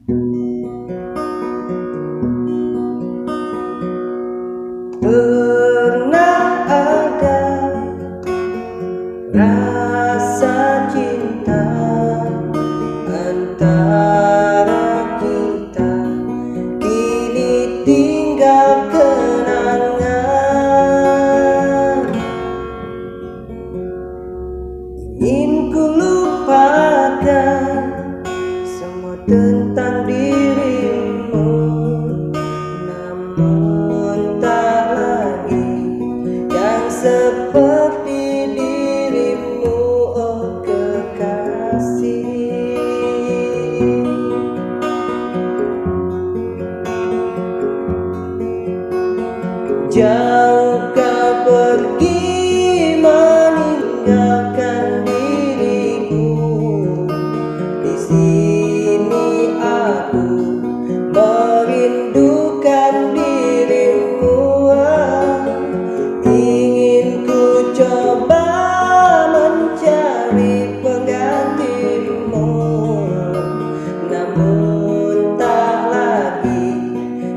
Pernah ada rasa cinta antara kita, kini tinggal kenangan. Ingin ku lupakan semua tentang dirimu, namun tak lagi yang seperti dirimu, oh kekasih. Jauh kau pergi meninggalkan diriku, di sini aku merindukan dirimu. Ingin ku coba mencari penggantimu, namun tak lagi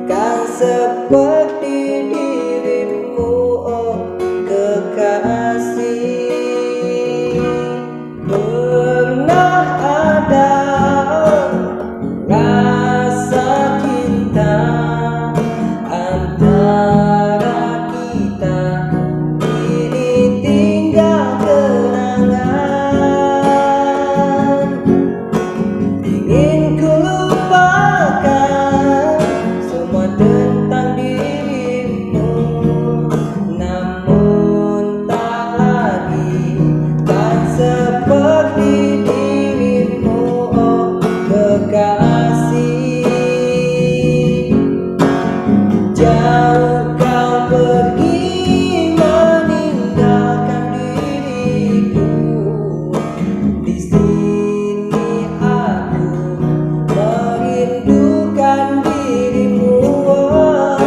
kan seperti dirimu, oh kekasih. Pernah ada rasa cinta antara kita, kini tinggal kenangan. Ingin ku lupakan semua tentang dirimu, namun tak lagi kan seperti dirimu, oh kekasih. Jauh kau pergi meninggalkan diriku, di sini aku merindukan dirimu, oh.